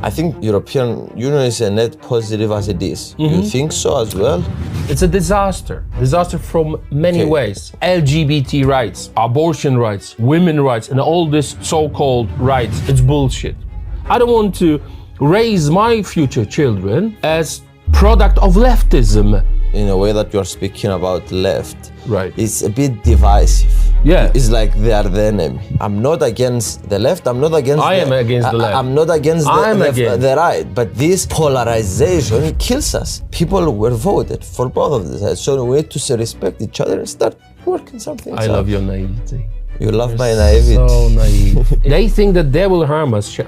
I think European Union is a net positive as it is. You think so as well? It's a disaster from many ways. LGBT rights, abortion rights, women rights, and all this so-called rights, it's bullshit. I don't want to raise my future children as product of leftism. In a way that you're speaking about left, Right. It's a bit divisive. Yeah. It's like they are the enemy. I'm not against the left, I'm not against I am against the left. I'm not against the right, but this polarization kills us. People were voted for both of the sides, so we need to respect each other and start working something out. I love your naivety. You love my naivety. So naive. They think that they will harm us,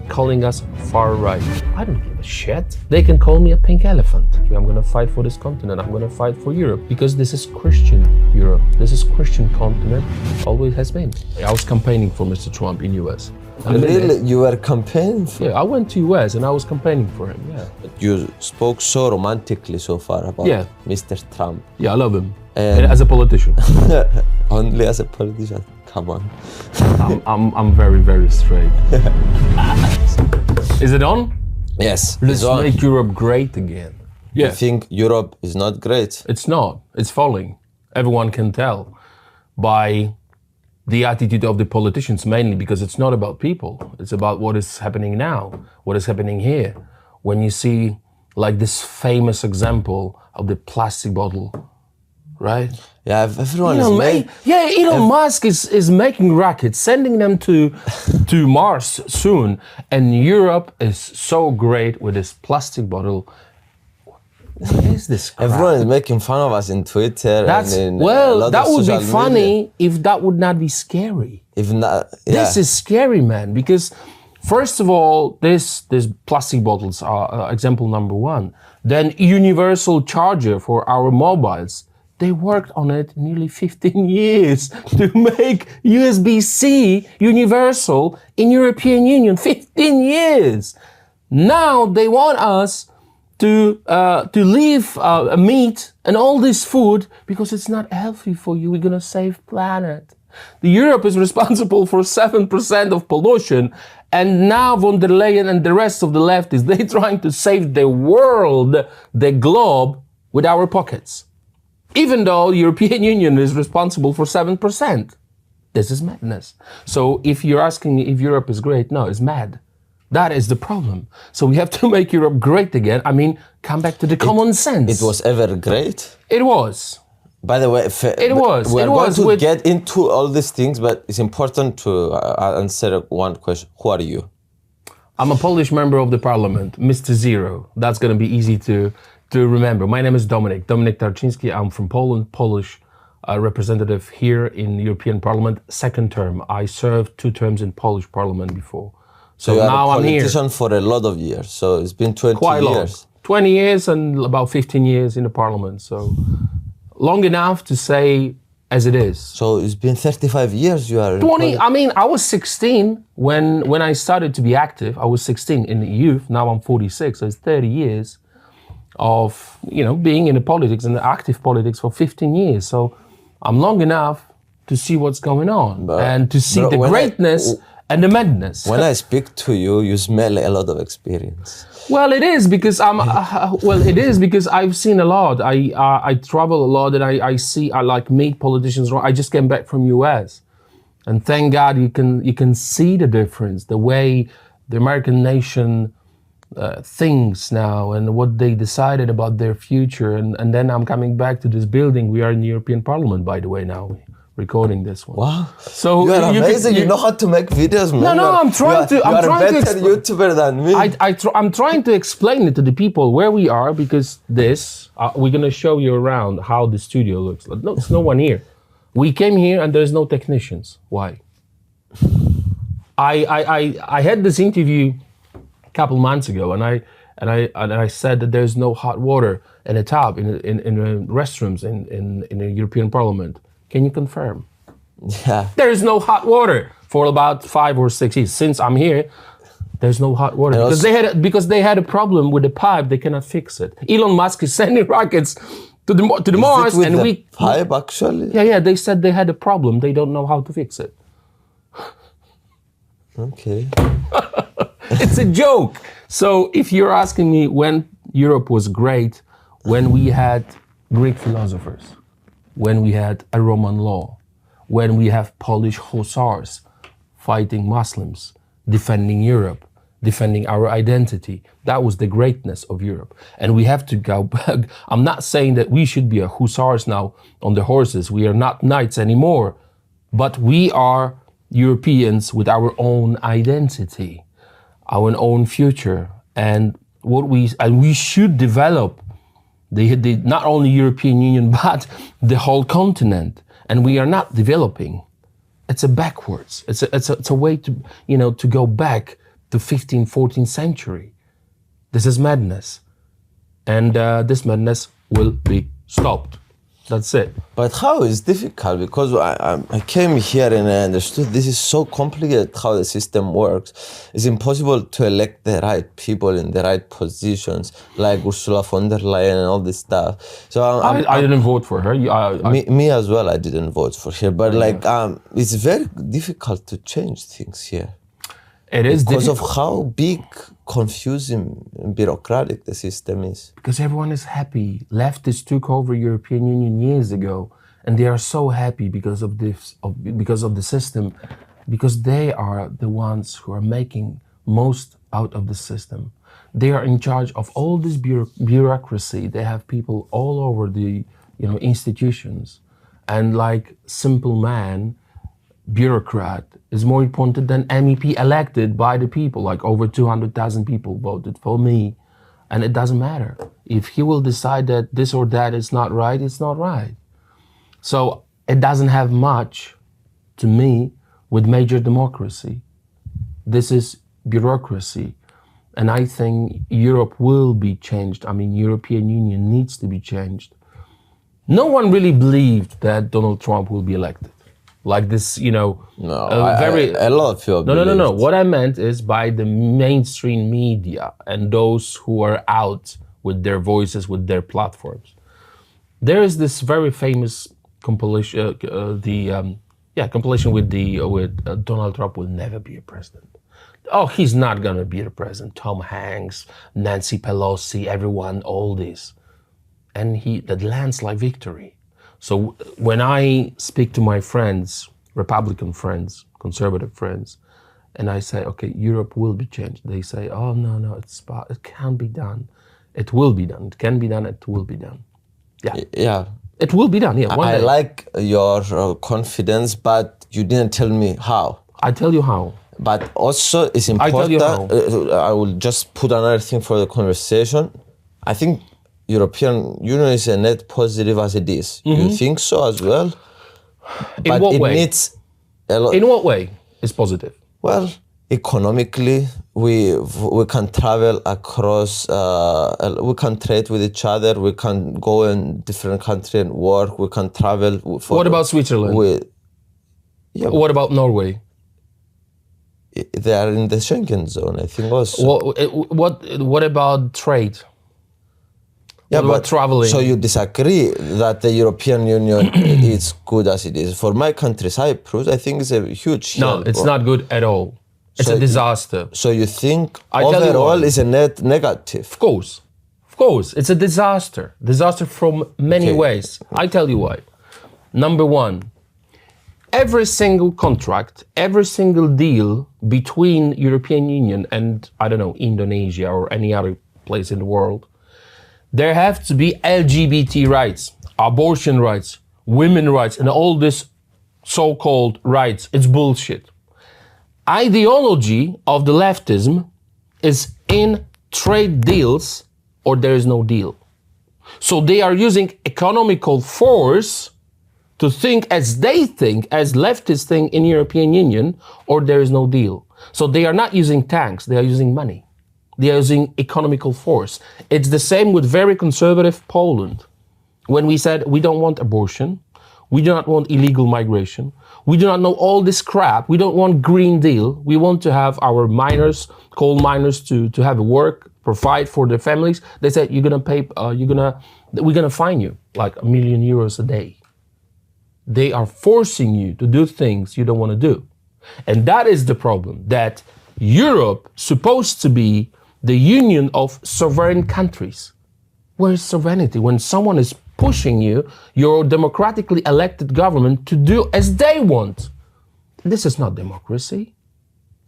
calling us far right. I don't give a shit. They can call me a pink elephant. I'm gonna fight for this continent. I'm gonna fight for Europe because this is Christian Europe. This is Christian continent. Always has been. I was campaigning for Mr. Trump in US. Really? You were campaigning for? Yeah, I went to US and I was campaigning for him. Yeah. You spoke so romantically so far about Mr. Trump. Yeah, I love him. And as a politician. Only as a politician. Come on. I'm very, very straight. Is it on? Yes. Let's make Europe great again. Yeah. You think Europe is not great? It's not. It's falling. Everyone can tell by the attitude of the politicians, mainly because it's not about people. It's about what is happening now, what is happening here. When you see like this famous example of the plastic bottle, right? Yeah, everyone is Elon Musk is making rockets, sending them to Mars soon, and Europe is so great with this plastic bottle. What is this crap? Everyone is making fun of us in Twitter. That would be funny if that would not be scary. If not, This is scary, man, because first of all, these plastic bottles are example number one. Then universal charger for our mobiles. They worked on it nearly 15 years to make USB-C universal in European Union. 15 years. Now they want us to leave meat and all this food because it's not healthy for you. We're gonna save planet. Europe is responsible for 7% of pollution, and now von der Leyen and the rest of the leftists, they're trying to save the world, the globe, with our pockets. Even though the European Union is responsible for 7%. This is madness. So if you're asking me if Europe is great, no, it's mad. That is the problem. So we have to make Europe great again. I mean, come back to the common sense. It was ever great? It was. By the way, we're going to get into all these things, but it's important to answer one question. Who are you? I'm a Polish member of the parliament, Mr. Zero. That's going to be easy to remember. My name is Dominik Tarczyński. I'm from Poland, Polish representative here in the European Parliament, second term. I served 2 terms in Polish Parliament before. So you now are a I'm here. politician for a lot of years, so it's been 20 Quite years. Long. 20 years and about 15 years in the Parliament, so long enough to say as it is. So it's been 35 years you are... 20, I mean, I was 16 when I started to be active. I was 16 in the youth, now I'm 46, so it's 30 years of, being in the politics and the active politics for 15 years. So I'm long enough to see what's going on and to see the greatness and the madness. When I speak to you, you smell a lot of experience. Well, it is because I've seen a lot. I travel a lot and I meet politicians. I just came back from US, and thank God you can see the difference, the way the American nation thinks now and what they decided about their future. And then I'm coming back to this building. We are in the European Parliament, by the way, now. Recording this one. Wow! So you are amazing. You know how to make videos, man. No, I'm trying to. You are a better YouTuber than me. I'm trying to explain it to the people where we are, because we're gonna show you around how the studio looks. No, there's no one here. We came here and there's no technicians. Why? I had this interview a couple months ago, and I said that there's no hot water in a tub in the restrooms in the European Parliament. Can you confirm? Yeah. There is no hot water for about 5 or 6 years. Since I'm here, there's no hot water because they had a problem with the pipe. They cannot fix it. Elon Musk is sending rockets to the Mars, and the pipe actually. Yeah. They said they had a problem. They don't know how to fix it. Okay. It's a joke. So if you're asking me when Europe was great, when we had Greek philosophers, when we had a Roman law, when we have Polish hussars fighting Muslims, defending Europe, defending our identity. That was the greatness of Europe. And we have to go back. I'm not saying that we should be a hussars now on the horses. We are not knights anymore, but we are Europeans with our own identity, our own future. And we should develop the not only European Union, but the whole continent. And we are not developing. It's a backwards. It's a way to, to go back to 15th, 14th century. This is madness. And this madness will be stopped. That's it. But how is difficult? Because I came here and I understood this is so complicated how the system works. It's impossible to elect the right people in the right positions, like Ursula von der Leyen and all this stuff. So I didn't vote for her. Me as well, I didn't vote for her. But it's very difficult to change things here. It is because difficult. of how big, confusing, and bureaucratic the system is. Because everyone is happy. Leftists took over European Union years ago, and they are so happy because of this, because of the system, because they are the ones who are making most out of the system. They are in charge of all this bureaucracy. They have people all over the institutions, and like simple man, bureaucrat is more important than MEP elected by the people. Like over 200,000 people voted for me, and it doesn't matter. If he will decide that this or that is not right, it's not right. So it doesn't have much, to me, with major democracy. This is bureaucracy. And I think Europe will be changed. I mean, European Union needs to be changed. No one really believed that Donald Trump will be elected. Like this, a lot of people. No. What I meant is by the mainstream media and those who are out with their voices, with their platforms. There is this very famous compilation, compilation with Donald Trump will never be a president. Oh, he's not gonna be the president. Tom Hanks, Nancy Pelosi, everyone, all this, and that landslide victory. So when I speak to my friends, Republican friends, conservative friends, and I say, okay, Europe will be changed, they say, oh, no, it can't be done. It will be done. It can be done. It will be done. Yeah. It will be done, yeah. I like your confidence, but you didn't tell me how. I tell you how. But also it's important, I tell you how. I will just put another thing for the conversation. I think European Union is a net positive as it is. Mm-hmm. You think so as well? In what way? Needs a lot. In what way is positive? Well, economically, we can travel across, we can trade with each other, we can go in different countries and work, we can travel. What about Switzerland? What about Norway? They are in the Schengen zone, I think also. What about trade? Yeah, what about traveling? So you disagree that the European Union is good as it is? For my country, Cyprus, I think it's a huge help. No, it's not good at all. It's a disaster. So you think overall is a net negative? Of course. It's a disaster. Disaster from many ways. I tell you why. Number one, every single contract, every single deal between European Union and, I don't know, Indonesia or any other place in the world, there have to be LGBT rights, abortion rights, women rights, and all this so-called rights. It's bullshit. Ideology of the leftism is in trade deals or there is no deal. So they are using economical force to think as they think, as leftists think in European Union, or there is no deal. So they are not using tanks, they are using money. They are using economical force. It's the same with very conservative Poland. When we said we don't want abortion, we do not want illegal migration, we do not know all this crap, we don't want Green Deal, we want to have our miners, coal miners to have work, provide for their families. They said we're gonna fine you like €1 million a day. They are forcing you to do things you don't want to do. And that is the problem, that Europe supposed to be the union of sovereign countries. Where is sovereignty? When someone is pushing you, your democratically elected government, to do as they want. This is not democracy.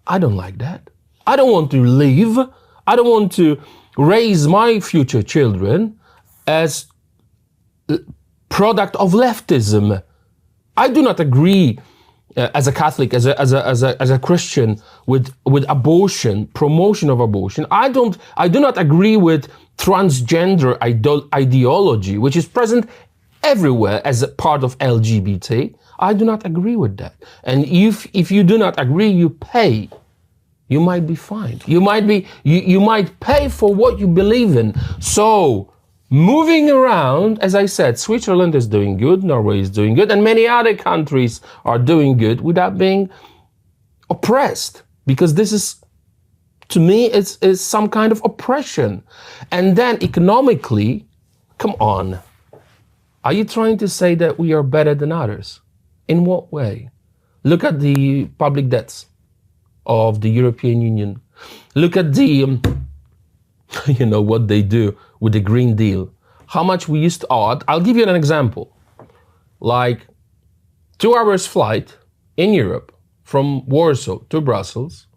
I don't like that. I don't want to live. I don't want to raise my future children as product of leftism. I do not agree as a Catholic, as a Christian, with abortion, promotion of abortion. I do not agree with transgender ideology, which is present everywhere as a part of LGBT. I do not agree with that. And if you do not agree, you pay. You might be fined. You might pay for what you believe in. So, moving around, as I said, Switzerland is doing good, Norway is doing good, and many other countries are doing good without being oppressed. Because this is, to me, is some kind of oppression. And then economically, come on. Are you trying to say that we are better than others? In what way? Look at the public debts of the European Union. Look at the, what they do with the Green Deal. How much we used to, I'll give you an example. Like 2 hours flight in Europe from Warsaw to Brussels,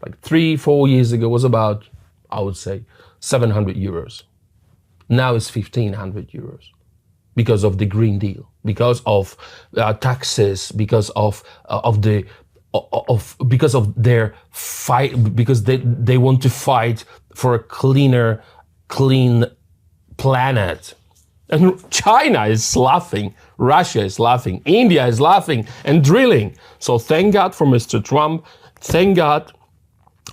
like 3-4 years ago was about, I would say, 700 euros. Now it's 1,500 euros because of the Green Deal, because of taxes, because of their fight, because they want to fight for a clean planet. And China is laughing, Russia is laughing, India is laughing and drilling. So thank God for Mr. Trump. Thank God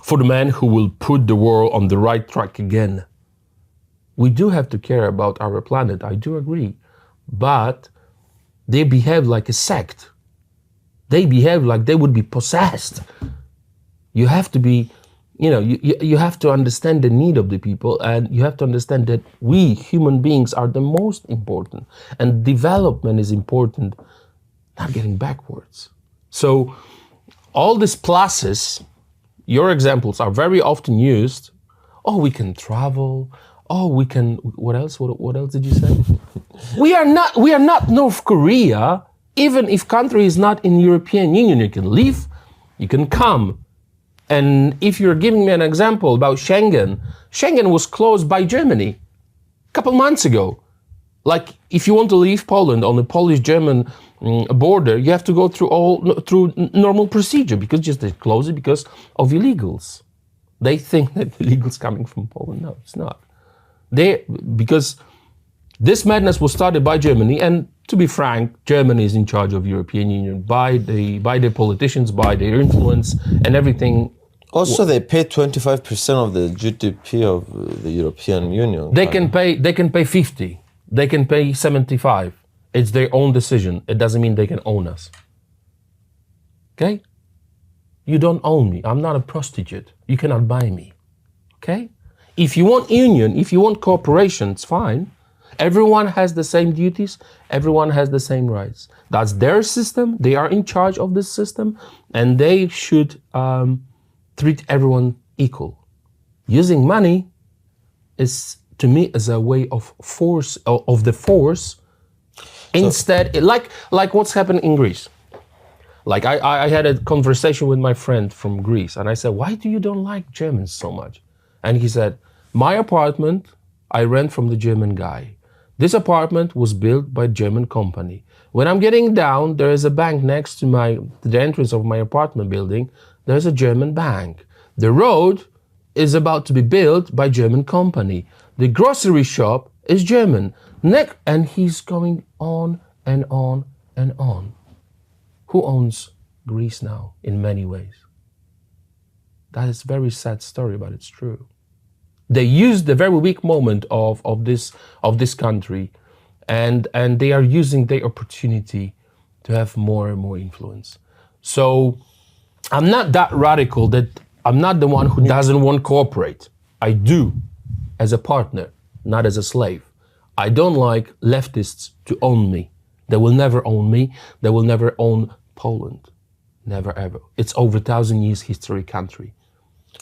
for the man who will put the world on the right track again. We do have to care about our planet, I do agree. But they behave like a sect. They behave like they would be possessed. You have to be, you have to understand the need of the people, and you have to understand that we human beings are the most important, and development is important, not getting backwards. So all these pluses, your examples are very often used. Oh, we can travel. Oh, we can, what else? What else did you say? We are not North Korea. Even if country is not in European Union, you can leave, you can come. And if you're giving me an example about Schengen was closed by Germany a couple months ago. Like if you want to leave Poland on the Polish-German border, you have to go through normal procedure because just they close it because of illegals. They think that illegals coming from Poland. No, it's not. Because this madness was started by Germany, and to be frank, Germany is in charge of European Union by the politicians, by their influence and everything. Also, they pay 25% of the GDP of the European Union. They can pay 50. They can pay 75. It's their own decision. It doesn't mean they can own us. Okay? You don't own me. I'm not a prostitute. You cannot buy me. Okay? If you want union, if you want cooperation, it's fine. Everyone has the same duties. Everyone has the same rights. That's their system. They are in charge of this system, and they should treat everyone equal. Using money is, to me, as a way of force, of the force. Instead, like what's happened in Greece. Like I had a conversation with my friend from Greece, and I said, why do you don't like Germans so much? And he said, my apartment, I rent from the German guy. This apartment was built by a German company. When I'm getting down, there is a bank next to the entrance of my apartment building. There's a German bank. The road is about to be built by a German company. The grocery shop is German. And he's going on and on and on. Who owns Greece now in many ways? That is a very sad story, but it's true. They used the very weak moment of this country, and they are using their opportunity to have more and more influence. So I'm not that radical that I'm not the one who doesn't want to cooperate. I do, as a partner, not as a slave. I don't like leftists to own me. They will never own me. They will never own Poland. Never ever. It's over 1,000 years history country.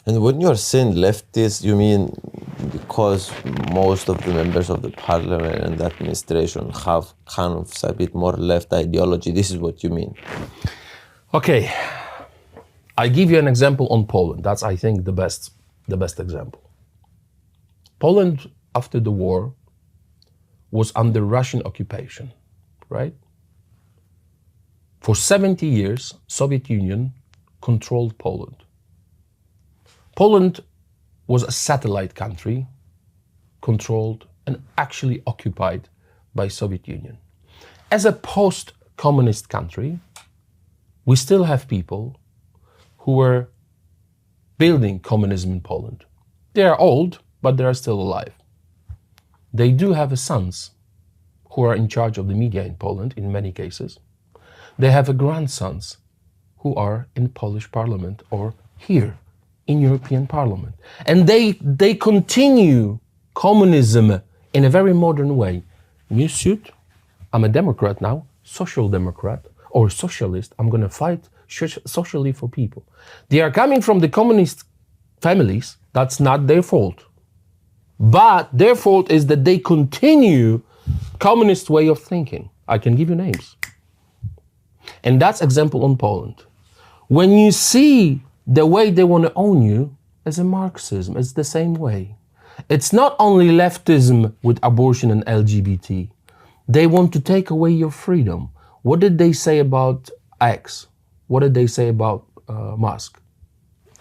And when you're saying leftist, you mean because most of the members of the parliament and the administration have kind of a bit more left ideology. This is what you mean. Okay, I give you an example on Poland. That's, I think, the best example. Poland, after the war, was under Russian occupation, right? For 70 years, Soviet Union controlled Poland. Poland was a satellite country, controlled and actually occupied by Soviet Union. As a post-communist country, we still have people who were building communism in Poland. They are old, but they are still alive. They do have sons who are in charge of the media in Poland in many cases. They have grandsons who are in Polish parliament or here in European Parliament. And they continue communism in a very modern way. New suit, I'm a Democrat now, social democrat or socialist, I'm gonna fight socially for people. They are coming from the communist families, that's not their fault. But their fault is that they continue communist way of thinking. I can give you names. And that's example on Poland. When you see the way they want to own you as a Marxism, it's the same way. It's not only leftism with abortion and LGBT. They want to take away your freedom. What did they say about X? What did they say about Musk?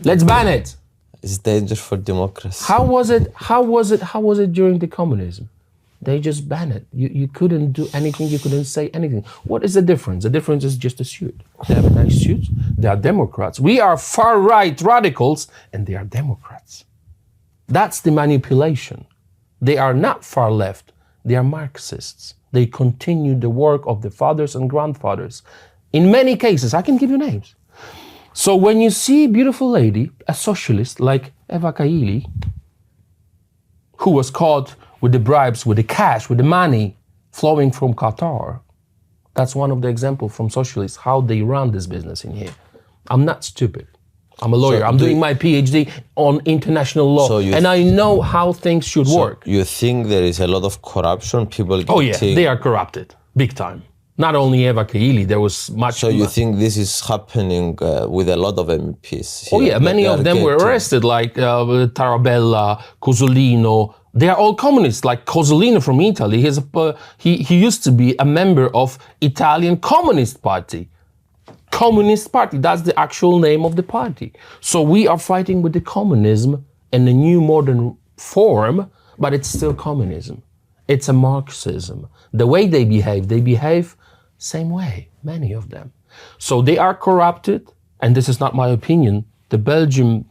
Let's ban it. It's dangerous for democracy. How was it during the communism? They just banned it. You couldn't do anything, you couldn't say anything. What is the difference? The difference is just a suit. They have a nice suit, they are Democrats. We are far-right radicals, and they are Democrats. That's the manipulation. They are not far-left, they are Marxists. They continue the work of the fathers and grandfathers. In many cases, I can give you names. So when you see a beautiful lady, a socialist like Eva Kaili, who was caught with the bribes, with the cash, with the money flowing from Qatar. That's one of the examples from socialists, how they run this business in here. I'm not stupid. I'm a lawyer. I'm doing my PhD on international law, and I know how things should work. You think there is a lot of corruption? People Oh yeah, they are corrupted, big time. Not only Eva Kaili, there was much. So you think this is happening with a lot of MPs? Oh yeah, many of them were arrested, like Tarabella, Cozzolino. They are all communists, like Cozzolino from Italy. He used to be a member of Italian Communist Party. Communist Party, that's the actual name of the party. So we are fighting with the communism in a new modern form, but it's still communism. It's a Marxism. The way they behave same way, many of them. So they are corrupted, and this is not my opinion. The Belgium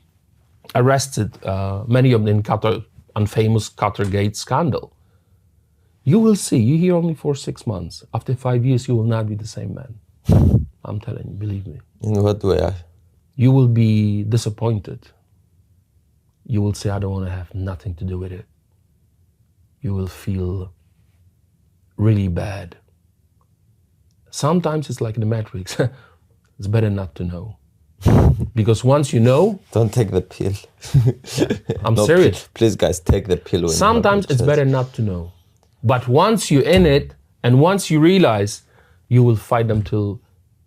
arrested many of them in Qatar, famous Qatargate scandal. You will see, you're here only for 6 months. After 5 years, you will not be the same man. I'm telling you, believe me. In what way? You will be disappointed. You will say, I don't want to have nothing to do with it. You will feel really bad. Sometimes it's like the Matrix. It's better not to know. Because once you know... Don't take the pill. I'm serious. Please, guys, take the pill. Sometimes it's better not to know. But once you're in it, and once you realize, you will fight them till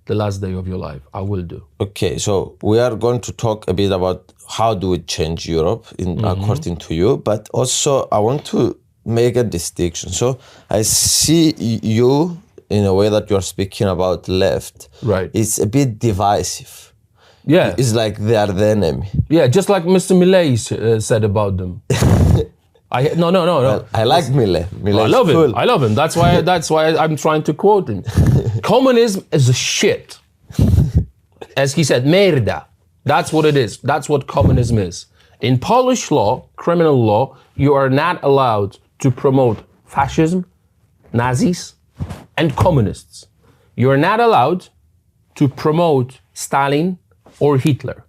the last day of your life. I will do. Okay, so we are going to talk a bit about how do we change Europe, according to you. But also, I want to make a distinction. So I see you in a way that you're speaking about left. Right. It's a bit divisive. Yeah. It's like they are the enemy. Yeah, just like Mr. Millet said about them. No. Well, I like Millet. I love him. I love him. That's why I'm trying to quote him. Communism is a shit. As he said, merda. That's what it is. That's what communism is. In Polish law, criminal law, you are not allowed to promote fascism, Nazis, and communists. You are not allowed to promote Stalin or Hitler.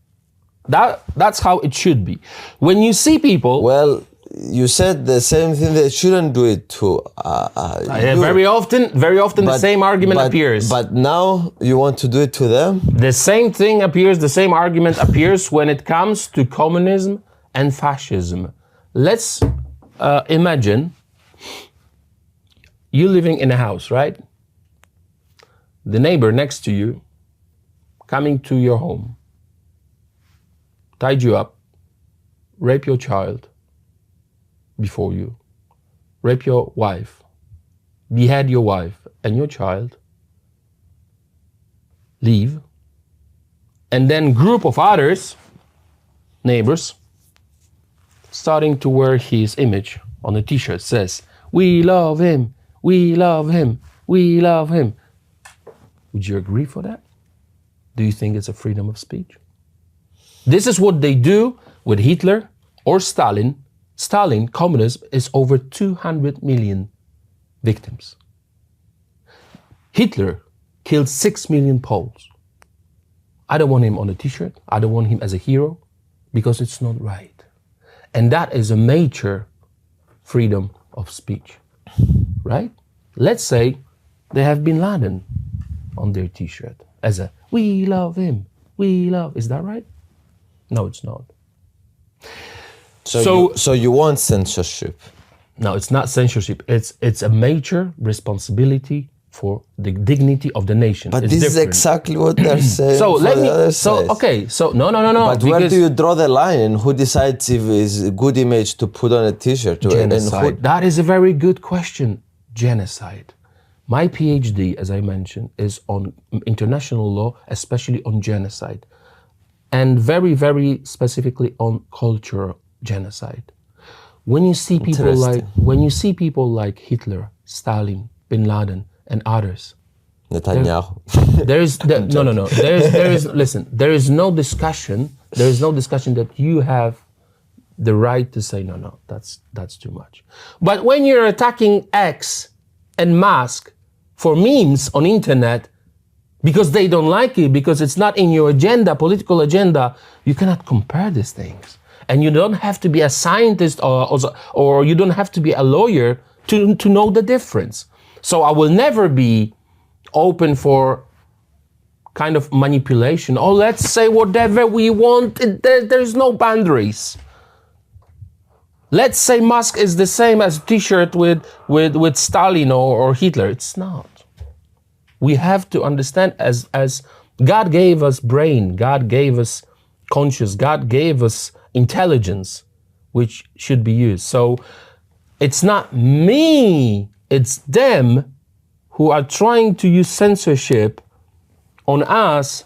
That's how it should be. When you see people... Well, you said the same thing. They shouldn't do it to you. Very often the same argument appears. But now you want to do it to them? The same thing appears, the same argument appears when it comes to communism and fascism. Let's imagine you living in a house, right? The neighbor next to you coming to your home, tied you up, rape your child before you, rape your wife, behead your wife and your child, leave, and then group of others, neighbors, starting to wear his image on a t-shirt, says, "We love him, we love him, we love him." Would you agree for that? Do you think it's a freedom of speech? This is what they do with Hitler or Stalin. Stalin, communism, is over 200 million victims. Hitler killed 6 million Poles. I don't want him on a t-shirt. I don't want him as a hero because it's not right. And that is a major freedom of speech, right? Let's say they have Bin Laden on their t-shirt as a, "We love him, we love." Is that right? No, it's not. So you want censorship? No, it's not censorship. It's a major responsibility for the dignity of the nation. But it's this different. is exactly what they're saying. So for let the me. other So side. okay. So no. But where do you draw the line? Who decides if it's a good image to put on a t-shirt? Genocide. That is a very good question. Genocide. My PhD, as I mentioned, is on international law, especially on genocide, and very, very specifically on cultural genocide. When you see people like Hitler, Stalin, Bin Laden, and others, Netanyahu. there is no discussion. There is no discussion that you have the right to say no. That's too much. But when you're attacking X and Musk for memes on internet because they don't like it, because it's not in your agenda, political agenda, you cannot compare these things. And you don't have to be a scientist or you don't have to be a lawyer to know the difference. So I will never be open for kind of manipulation. Oh, let's say whatever we want. There's no boundaries. Let's say Musk is the same as t-shirt with Stalin or Hitler. It's not. We have to understand as God gave us brain, God gave us conscience, God gave us intelligence, which should be used. So it's not me, it's them who are trying to use censorship on us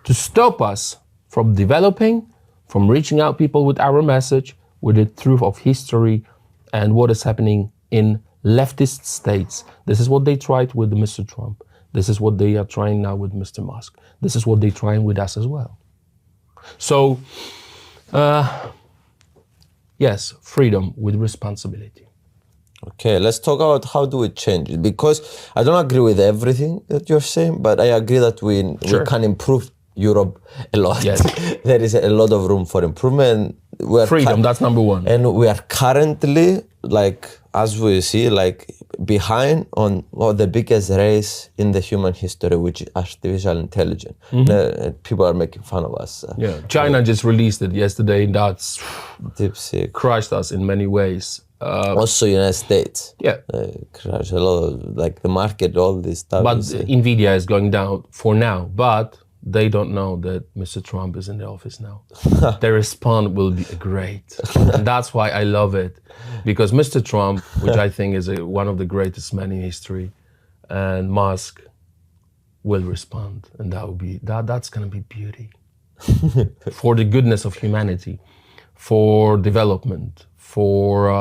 to stop us from developing, from reaching out people with our message, with the truth of history and what is happening in leftist states. This is what they tried with Mr. Trump. This is what they are trying now with Mr. Musk. This is what they're trying with us as well. So, yes, freedom with responsibility. Okay, let's talk about how do we change it, because I don't agree with everything that you're saying, but I agree that we can improve Europe a lot. Yes. There is a lot of room for improvement. Freedom, that's number one. And we are currently, like, as we see, like, behind on the biggest race in the human history, which is artificial intelligence. People are making fun of us. China just released it yesterday. That's DeepSeek crushed us in many ways. Also United States. Yeah. Crushed a lot of, like, the market, all this stuff. But Nvidia is going down for now. But they don't know that Mr. Trump is in the office now. Their response will be great. And that's why I love it. Because Mr. Trump, which I think is one of the greatest men in history, and Musk will respond. And that's going to be beauty. For the goodness of humanity, for development, for...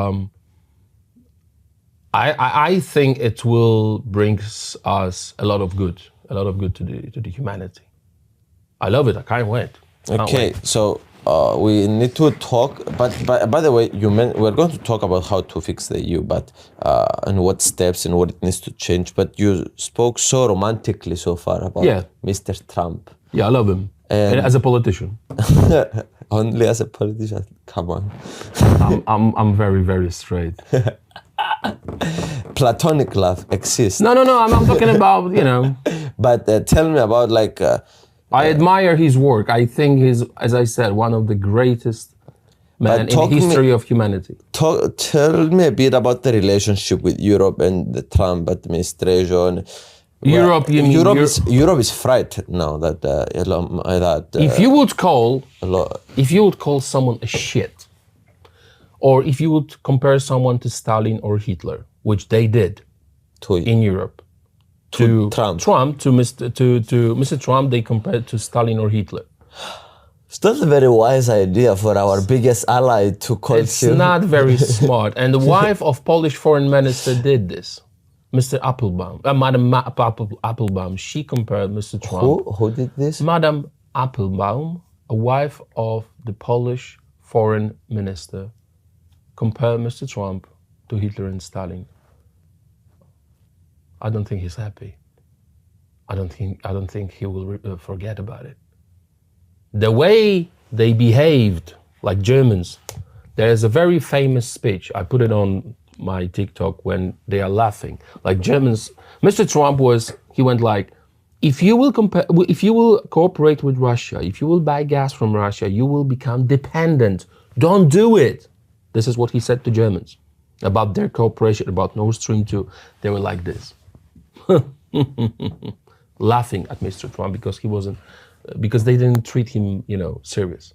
I think it will bring us a lot of good to the humanity. I love it. I can't wait. So we need to talk. But by the way, we're going to talk about how to fix the EU, but and what steps and what it needs to change. But you spoke so romantically so far about Mr. Trump. Yeah, I love him. And as a politician. Only as a politician? Come on. I'm very, very straight. Platonic love exists. No. I'm talking about, But tell me about I admire his work. I think he's, as I said, one of the greatest men in the history of humanity. Tell me a bit about the relationship with Europe and the Trump administration. Europe, you mean Europe is frightened now that Elon. If you would call someone a shit, or if you would compare someone to Stalin or Hitler, which they did in Europe, to Trump, to Mr. Trump, they compared to Stalin or Hitler. It's not a very wise idea for our biggest ally to call him. It's not very smart. And the wife of Polish foreign minister did this. Mr. Applebaum, Madam Applebaum, she compared Mr. Trump. Who did this? Madam Applebaum, a wife of the Polish foreign minister, compared Mr. Trump to Hitler and Stalin. I don't think he's happy. I don't think he will forget about it. The way they behaved like Germans, there is a very famous speech. I put it on my TikTok when they are laughing. Like Germans, Mr. Trump went like, if you will cooperate with Russia, if you will buy gas from Russia, you will become dependent. Don't do it. This is what he said to Germans about their cooperation, about Nord Stream 2. They were like this, laughing at Mr. Trump because they didn't treat him, serious.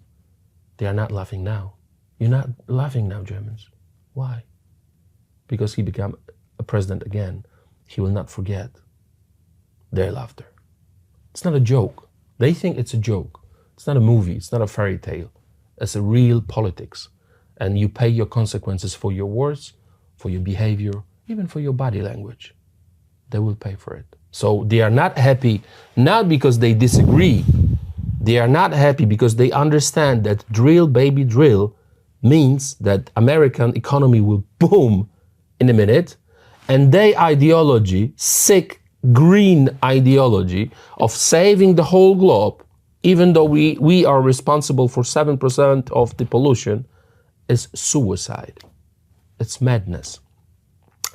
They are not laughing now. You're not laughing now, Germans. Why? Because he became a president again. He will not forget their laughter. It's not a joke. They think it's a joke. It's not a movie. It's not a fairy tale. It's a real politics. And you pay your consequences for your words, for your behavior, even for your body language. They will pay for it. So they are not happy, not because they disagree. They are not happy because they understand that drill, baby, drill means that American economy will boom in a minute, and their ideology, sick green ideology of saving the whole globe, even though we are responsible for 7% of the pollution, is suicide. It's madness.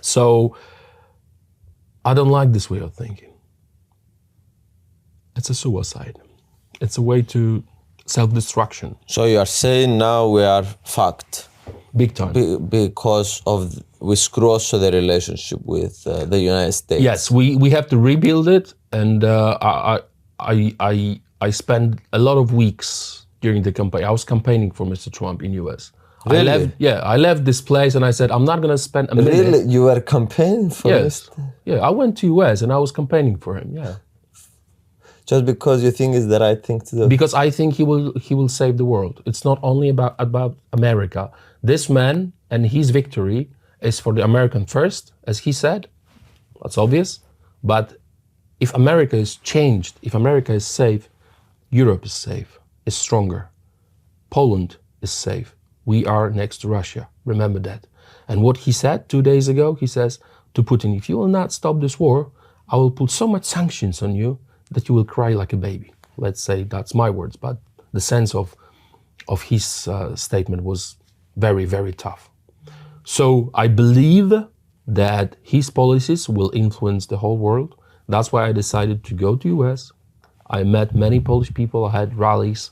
So I don't like this way of thinking. It's a suicide. It's a way to self-destruction. So you are saying now we are fucked. Big time. Because we screw also the relationship with the United States. Yes, we have to rebuild it, and I spent a lot of weeks during the campaign. I was campaigning for Mr. Trump in US. Really? I left this place and I said, I'm not going to spend a minute. Really? You were campaigning for Yes. Yeah, I went to US and I was campaigning for him, yeah. Just because you think it's the right thing to do? Because I think he will save the world. It's not only about America. This man and his victory is for the American first, as he said. That's obvious. But if America is changed, if America is safe, Europe is safe, is stronger. Poland is safe. We are next to Russia. Remember that. And what he said 2 days ago, he says to Putin, if you will not stop this war, I will put so much sanctions on you that you will cry like a baby. Let's say that's my words, but the sense of his statement was very, very tough. So I believe that his policies will influence the whole world. That's why I decided to go to US. I met many Polish people. I had rallies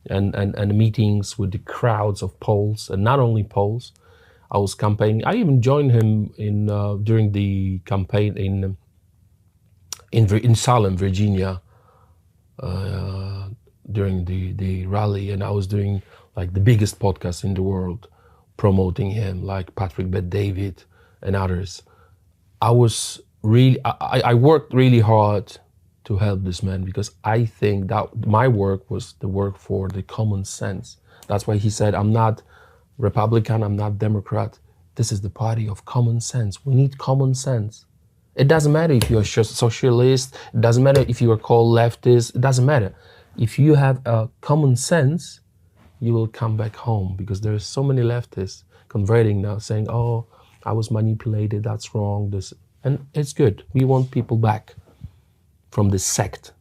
and meetings with the crowds of Poles, and not only Poles. I was campaigning. I even joined him during the campaign in Salem, Virginia, during the rally, and I was doing like the biggest podcast in the world, promoting him, like Patrick Bet-David and others. I worked really hard to help this man because I think that my work was the work for the common sense. That's why he said, I'm not Republican, I'm not Democrat. This is the party of common sense. We need common sense. It doesn't matter if you're a socialist, it doesn't matter if you are called leftist, it doesn't matter. If you have a common sense, you will come back home, because there's so many leftists converting now saying, oh, I was manipulated, that's wrong, this. And it's good. We want people back from this sect.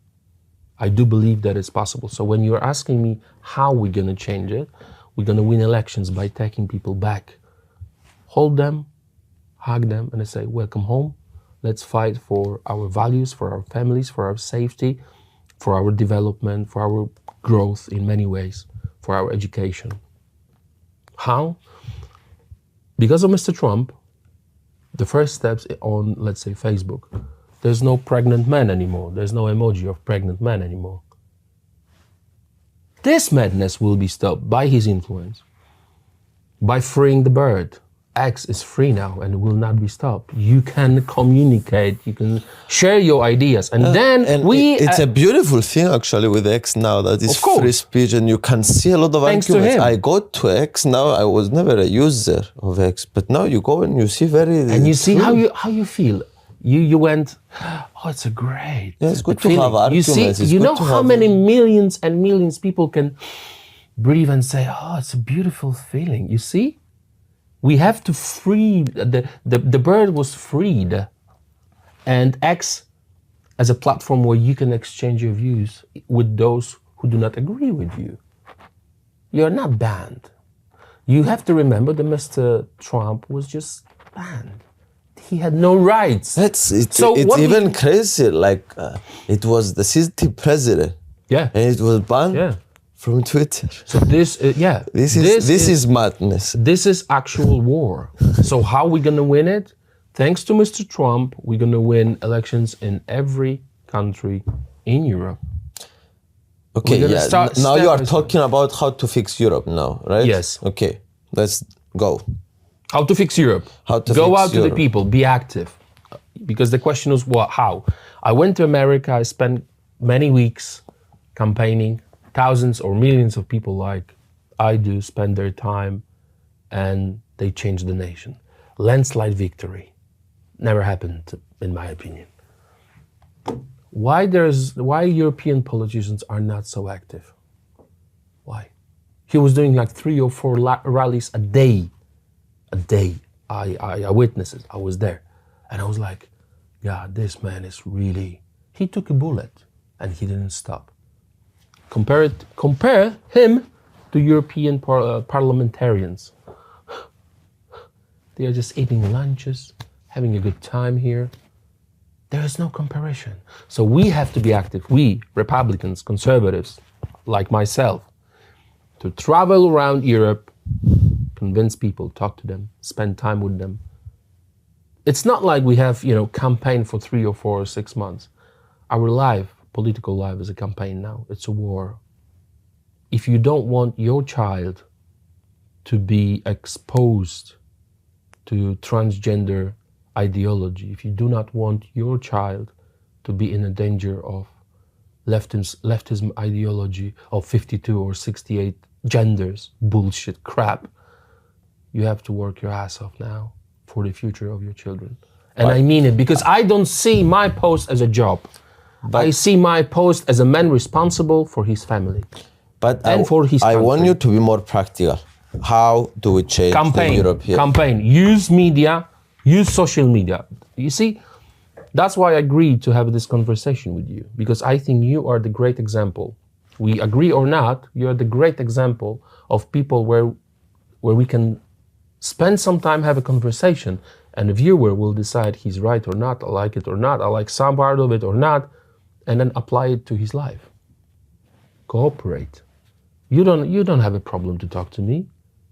I do believe that it's possible. So when you're asking me how we're going to change it, we're going to win elections by taking people back. Hold them, hug them, and say, welcome home. Let's fight for our values, for our families, for our safety, for our development, for our growth in many ways, for our education. How? Because of Mr. Trump, the first steps on, let's say, Facebook, there's no pregnant man anymore. There's no emoji of pregnant man anymore. This madness will be stopped by his influence, by freeing the bird. X is free now and will not be stopped. You can communicate, you can share your ideas, and then it's a beautiful thing actually with X now that is free speech, and you can see a lot of Thanks arguments. to him. I go to X now. I was never a user of X, but now you go and you see and you see how you feel. You went, oh, it's a great. Yeah, it's good feeling. to have arguments. You see, you know how many millions and millions people can breathe and say, oh, it's a beautiful feeling. You see? We have to free, the bird was freed, and X as a platform where you can exchange your views with those who do not agree with you. You're not banned. You have to remember that Mr. Trump was just banned. He had no rights. It's even crazy, like it was the city president. Yeah. And it was banned. Yeah. From Twitter. So this is madness. This is actual war. So how are we gonna win it? Thanks to Mr. Trump, we're gonna win elections in every country in Europe. Okay, yeah. Now you are talking about how to fix Europe now, right? Yes. Okay, let's go. How to fix Europe? How to go fix out to the people, be active. Because the question is how? I went to America, I spent many weeks campaigning. Thousands or millions of people like I do spend their time and they change the nation. Landslide victory. Never happened, in my opinion. Why European politicians are not so active? Why? He was doing like 3 or 4 rallies a day. A day. I witnessed it. I was there. And I was like, yeah, this man is really... He took a bullet and he didn't stop. Compare him to European parliamentarians. They are just eating lunches, having a good time here. There is no comparison. So we have to be active. We, Republicans, conservatives, like myself, to travel around Europe, convince people, talk to them, spend time with them. It's not like we have, campaign for 3 or 4 or 6 months. Our life, political life, is a campaign now. It's a war. If you don't want your child to be exposed to transgender ideology, if you do not want your child to be in a danger of leftism ideology of 52 or 68 genders, bullshit crap, you have to work your ass off now for the future of your children. And I mean it, because I don't see my post as a job. I see my post as a man responsible for his family for his country. I want you to be more practical. How do we change the Europe here? Campaign. Use media. Use social media. You see, that's why I agreed to have this conversation with you, because I think you are the great example. We agree or not, you are the great example of people where we can spend some time, have a conversation, and the viewer will decide he's right or not, I like it or not, I like some part of it or not, and then apply it to his life. Cooperate. You don't have a problem to talk to me.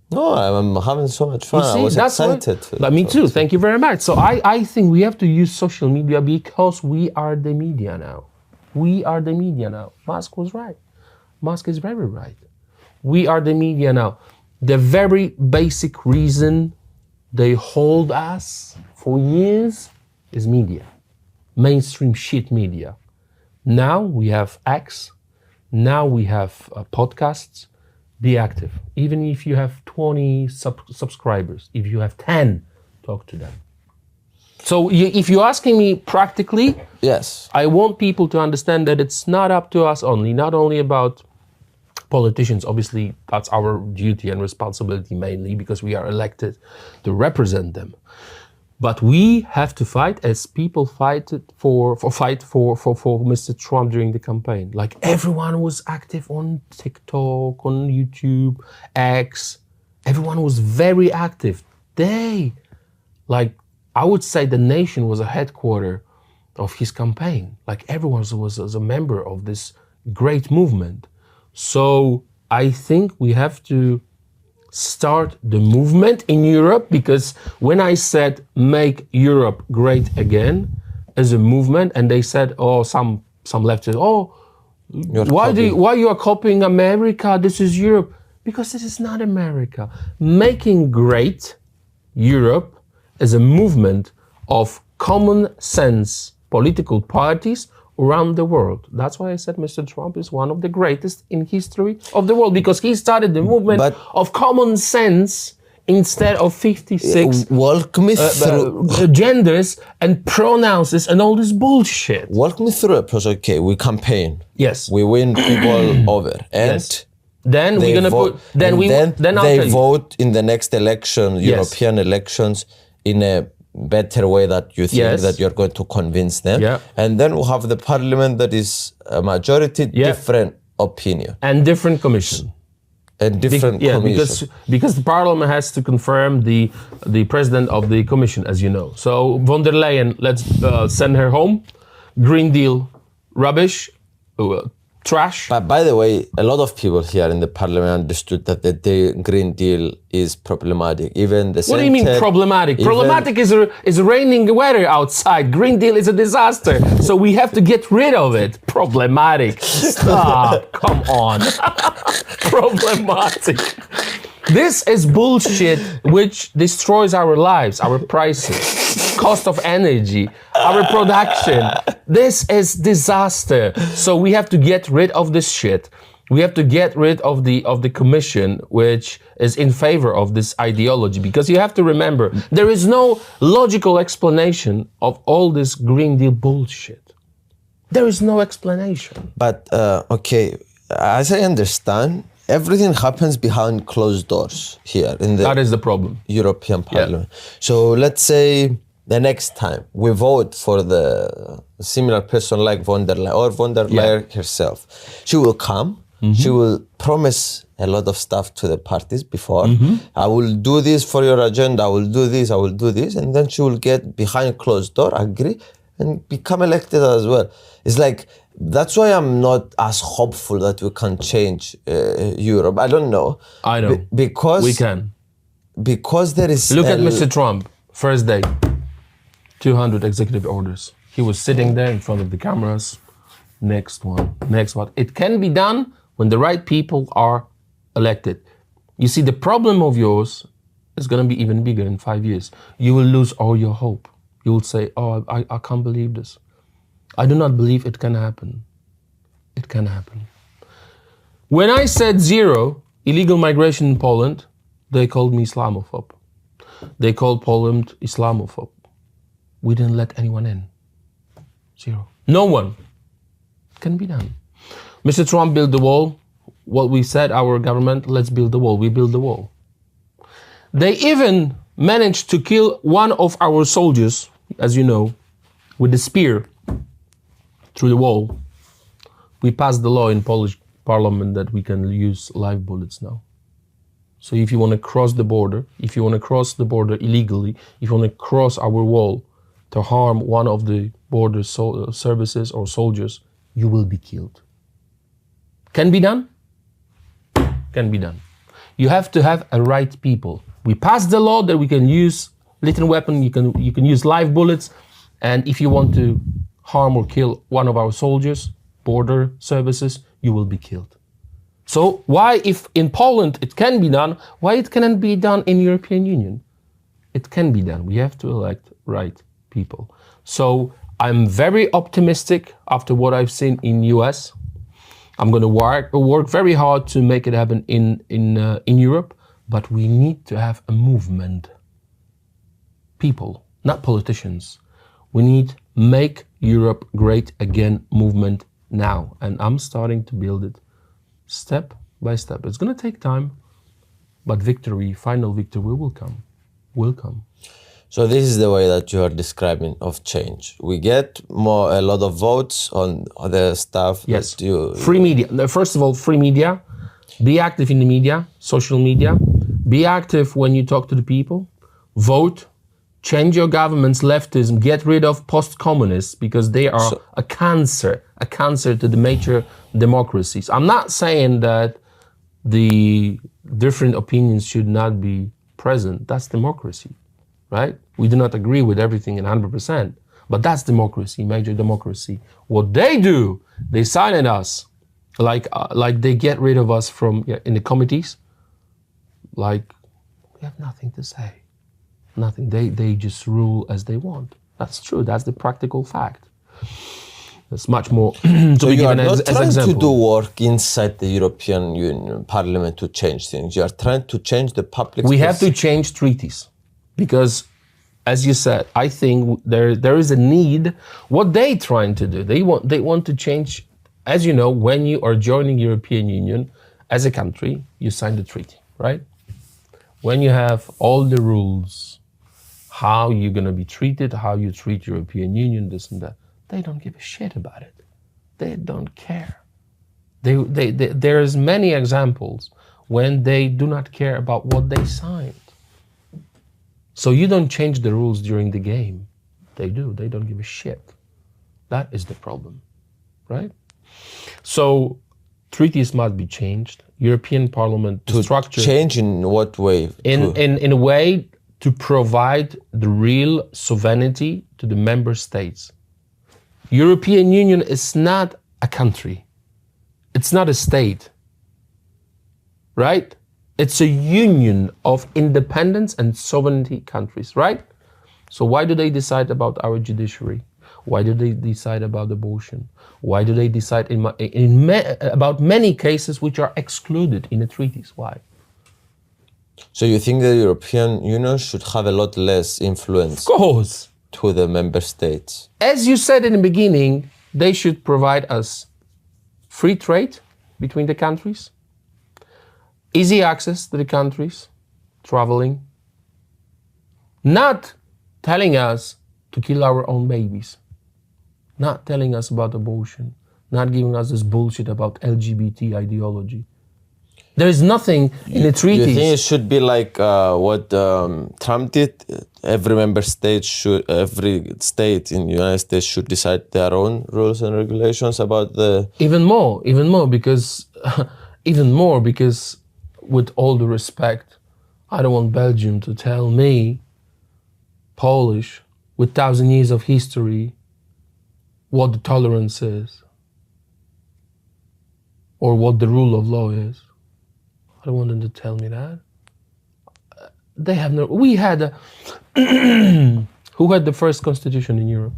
No, I'm having so much fun. I was excited. But me too. Thank you very much. So I think we have to use social media because we are the media now. We are the media now. Musk was right. Musk is very right. We are the media now. The very basic reason they hold us for years is media. Mainstream shit media. Now we have X. Now we have podcasts. Be active. Even if you have 20 subscribers, if you have 10, talk to them. So if you're asking me practically, yes, I want people to understand that it's not up to us only, not only about politicians. Obviously, that's our duty and responsibility mainly because we are elected to represent them. But we have to fight as people fight for Mr. Trump during the campaign. Like everyone was active on TikTok, on YouTube, X. Everyone was very active. I would say the nation was a headquarter of his campaign. Like everyone was a member of this great movement. So I think we have to start the movement in Europe, because when I said make Europe great again as a movement, and they said, some leftists, why you are copying America? This is Europe. Because this is not America. Making great Europe is a movement of common sense political parties around the world. That's why I said Mr. Trump is one of the greatest in history of the world, because he started the movement of common sense instead of 56 walk me through genders and pronouns and all this bullshit. Walk me through it, because okay, we campaign. Yes. We win people over. And yes. Then we're gonna vote, put. Then they vote in the next election, European elections, in a better way that you think that you're going to convince them. Yeah. And then we'll have the parliament that is a majority different opinion. And different commission. And different commission. Because the parliament has to confirm the president of the commission, as you know. So von der Leyen, let's send her home. Green Deal, rubbish, trash. But by the way, a lot of people here in the parliament understood that the Green Deal is problematic. Even the What do you mean problematic? Problematic is raining weather outside. Green Deal is a disaster. So we have to get rid of it. Problematic. Stop. Come on. Problematic. This is bullshit which destroys our lives, our prices, cost of energy, our production. This is disaster. So we have to get rid of this shit. We have to get rid of the commission which is in favor of this ideology, because you have to remember there is no logical explanation of all this Green Deal bullshit. There is no explanation. But okay, as I understand, everything happens behind closed doors here in the that is the problem. European Parliament. So let's say the next time we vote for the similar person like von der Leyen or von der Leyen herself, she will come, she will promise a lot of stuff to the parties before. I will do this for your agenda, I will do this, I will do this. And then she will get behind closed door, agree, and become elected as well. It's like, that's why I'm not as hopeful that we can change Europe. I don't know. I know. Because we can. Because there is... Look at Mr. Trump, first day, 200 executive orders. He was sitting there in front of the cameras. Next one, next one. It can be done when the right people are elected. You see, the problem of yours is going to be even bigger in 5 years. You will lose all your hope. You will say, I can't believe this. I do not believe it can happen. It can happen. When I said 0 illegal migration in Poland, they called me Islamophobe. They called Poland Islamophobe. We didn't let anyone in. 0. No one. It can be done. Mr. Trump built the wall. What we said, our government, let's build the wall. We built the wall. They even managed to kill one of our soldiers, as you know, with a spear through the wall. We passed the law in Polish parliament that we can use live bullets now. So if you want to cross the border, illegally, if you want to cross our wall to harm one of the border services or soldiers, you will be killed. Can be done? Can be done. You have to have a right people. We passed the law that we can use lethal weapon, you can use live bullets, and if you want to harm or kill one of our soldiers, border services, you will be killed. So why, if in Poland it can be done, why it cannot be done in European Union? It can be done. We have to elect right people. So I'm very optimistic after what I've seen in US. I'm going to work very hard to make it happen in Europe, but we need to have a movement. People, not politicians. We need make Europe great again movement now, and I'm starting to build it step by step. It's going to take time, but victory, final victory will come. So this is the way that you are describing of change. We get a lot of votes on the stuff. Yes. That you, free media. First of all, free media. Be active in the media, social media. Be active when you talk to the people. Vote. Change your government's leftism. Get rid of post-communists because they are a cancer to the major democracies. I'm not saying that the different opinions should not be present. That's democracy, right? We do not agree with everything in 100%, but that's democracy, major democracy. What they do, they silence us, like they get rid of us from in the committees. Like we have nothing to say, nothing. They just rule as they want. That's true. That's the practical fact. There's much more to so be you given are not as trying example. to do work inside the European Union Parliament to change things. You are trying to change the public. We have to change treaties because, as you said, I think there is a need. What they trying to do, they want to change. As you know, when you are joining European Union as a country, you sign the treaty, right? When you have all the rules, how you're gonna be treated, how you treat European Union, this and that, they don't give a shit about it. They don't care. There's many examples when they do not care about what they signed. So you don't change the rules during the game. They do. They don't give a shit. That is the problem, right? So treaties must be changed. European Parliament to structure. Change in what way? In a way to provide the real sovereignty to the member states. European Union is not a country. It's not a state, right? It's a union of independence and sovereignty countries, right? So why do they decide about our judiciary? Why do they decide about abortion? Why do they decide about many cases which are excluded in the treaties? Why? So you think the European Union should have a lot less influence? Of course. To the member states. As you said in the beginning, they should provide us free trade between the countries, easy access to the countries, traveling, not telling us to kill our own babies, not telling us about abortion, not giving us this bullshit about LGBT ideology. There is nothing in the treaties. You think it should be like what Trump did? Every state in the United States should decide their own rules and regulations about the... Even more, because with all the respect, I don't want Belgium to tell me, Polish, with 1,000 years of history, what the tolerance is, or what the rule of law is. I don't want them to tell me that. They have no. We had who had the first constitution in Europe?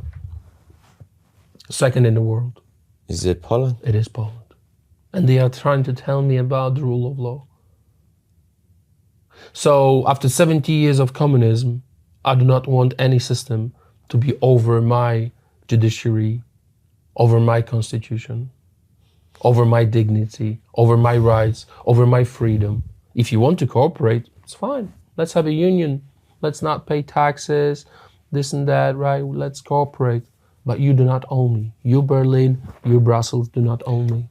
Second in the world. Is it Poland? It is Poland. And they are trying to tell me about the rule of law. So after 70 years of communism, I do not want any system to be over my judiciary, over my constitution, over my dignity, over my rights, over my freedom. If you want to cooperate, it's fine. Let's have a union. Let's not pay taxes, this and that, right? Let's cooperate. But you do not own me. You Berlin, you Brussels do not own me.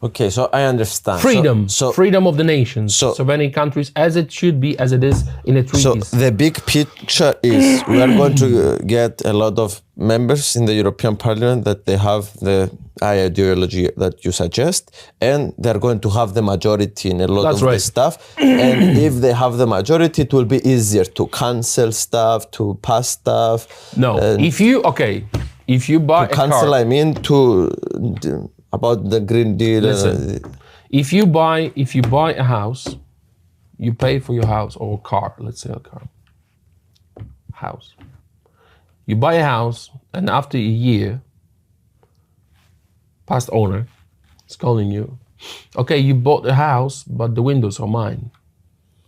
Okay, so I understand. Freedom, freedom of the nations. So many countries, as it should be, as it is in the treaties. So the big picture is we are going to get a lot of members in the European Parliament that they have the ideology that you suggest, and they're going to have the majority in a lot of this stuff. And if they have the majority, it will be easier to cancel stuff, to pass stuff. No, if you buy a cancel, car, I mean about the Green Deal. Listen, if you buy a house, you pay for your house or a car. Let's say a car, house. You buy a house, and after a year, past owner is calling you. Okay, you bought the house, but the windows are mine.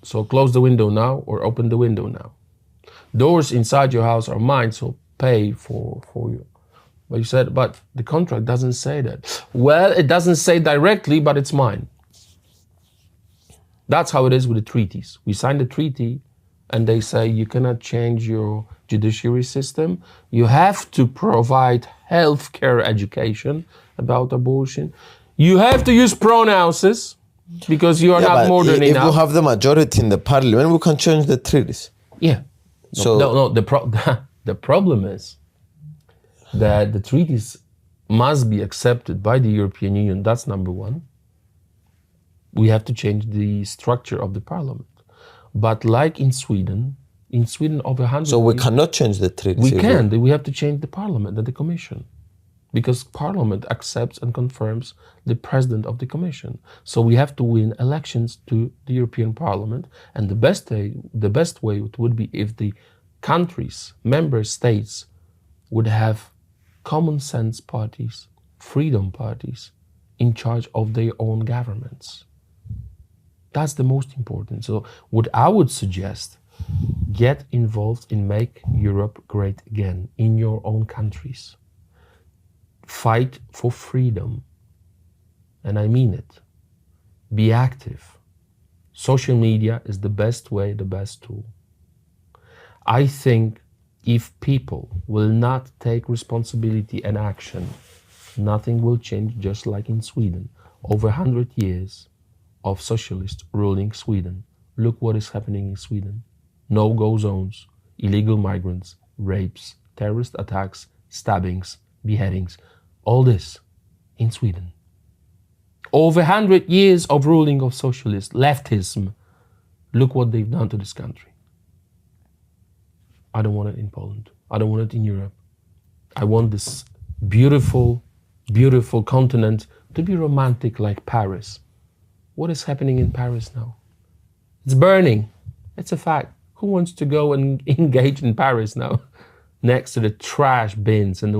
So close the window now or open the window now. Doors inside your house are mine, so pay for you. But you said, but the contract doesn't say that. Well, it doesn't say directly, but it's mine. That's how it is with the treaties. We sign the treaty, and they say you cannot change your judiciary system. You have to provide healthcare education about abortion. You have to use pronouns because you are not but modern if enough. we have the majority in the parliament, we can change the treaties. Yeah. So No. The problem is that the treaties must be accepted by the European Union. That's number one. We have to change the structure of the parliament. But like in Sweden over 100 so we years, cannot change the treaties. we can. We have to change the parliament and the commission. Because parliament accepts and confirms the president of the commission. So we have to win elections to the European Parliament. And the best way it would be if the countries, member states, would have common sense parties, freedom parties, in charge of their own governments. That's the most important. So what I would suggest, get involved in Make Europe Great Again in your own countries. Fight for freedom. And I mean it. Be active. Social media is the best way, the best tool. I think if people will not take responsibility and action, nothing will change, just like in Sweden. Over 100 years of socialist ruling Sweden. Look what is happening in Sweden. No-go zones, illegal migrants, rapes, terrorist attacks, stabbings, beheadings. All this in Sweden. Over 100 years of ruling of socialist leftism. Look what they've done to this country. I don't want it in Poland. I don't want it in Europe. I want this beautiful, beautiful continent to be romantic like Paris. What is happening in Paris now? It's burning. It's a fact. Who wants to go and engage in Paris now? Next to the trash bins and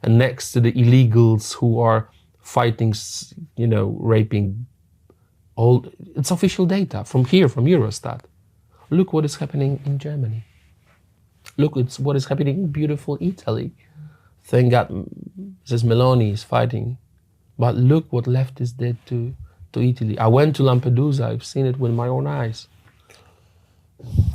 next to the illegals who are fighting, raping. It's official data from here, from Eurostat. Look what is happening in Germany. Look, it's what is happening in beautiful Italy. Thank God Mrs. Meloni is fighting. But look what leftists did to Italy. I went to Lampedusa. I've seen it with my own eyes.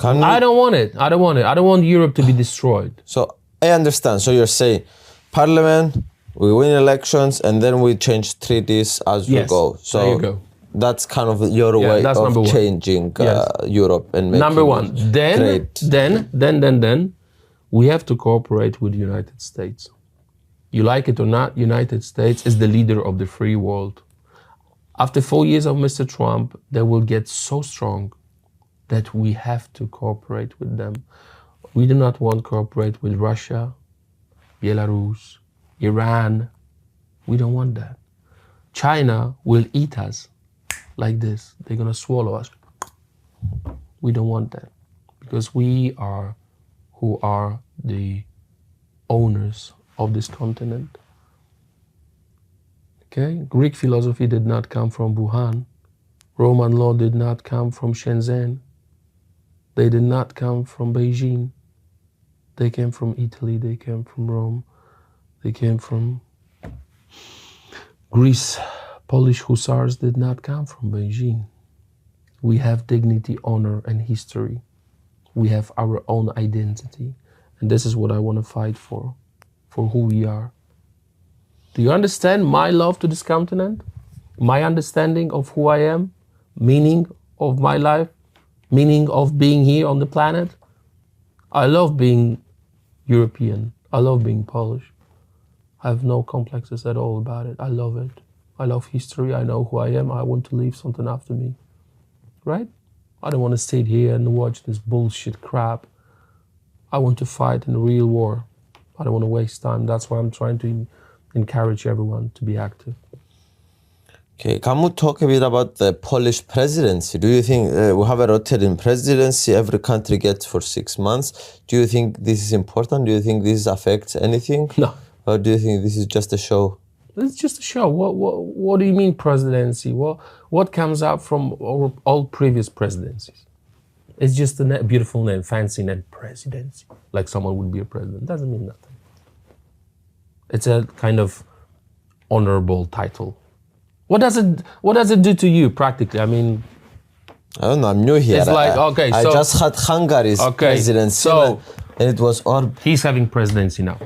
I don't want it. I don't want Europe to be destroyed. So I understand. So you're saying parliament, we win elections, and then we change treaties as we go. So there you go. That's kind of your way of changing Europe and making number one. it great. Then we have to cooperate with the United States. You like it or not, United States is the leader of the free world. After 4 years of Mr. Trump, they will get so strong that we have to cooperate with them. We do not want to cooperate with Russia, Belarus, Iran. We don't want that. China will eat us like this. They're gonna swallow us. We don't want that because we are who are the owners of this continent. Okay? Greek philosophy did not come from Wuhan. Roman law did not come from Shenzhen. They did not come from Beijing. They came from Italy, they came from Rome, they came from Greece. Polish hussars did not come from Beijing. We have dignity, honor, and history. We have our own identity. And this is what I want to fight for who we are. Do you understand my love to this continent? My understanding of who I am? Meaning of my life? Meaning of being here on the planet? I love being European. I love being Polish. I have no complexes at all about it. I love it. I love history. I know who I am. I want to leave something after me. Right? I don't want to sit here and watch this bullshit crap. I want to fight in a real war. I don't want to waste time. That's why I'm trying to encourage everyone to be active. Okay, can we talk a bit about the Polish presidency? Do you think we have a rotating presidency every country gets for 6 months? Do you think this is important? Do you think this affects anything? No. Or do you think this is just a show? It's just a show. What do you mean presidency? What comes out from all previous presidencies? It's just a beautiful name, fancy name, presidency. Like someone would be a president. Doesn't mean nothing. It's a kind of honorable title. What does it do to you practically? I mean, I don't know, I'm new here. It's like, okay, I so- just had Hungary's presidency, so- and it was all... He's having presidency now.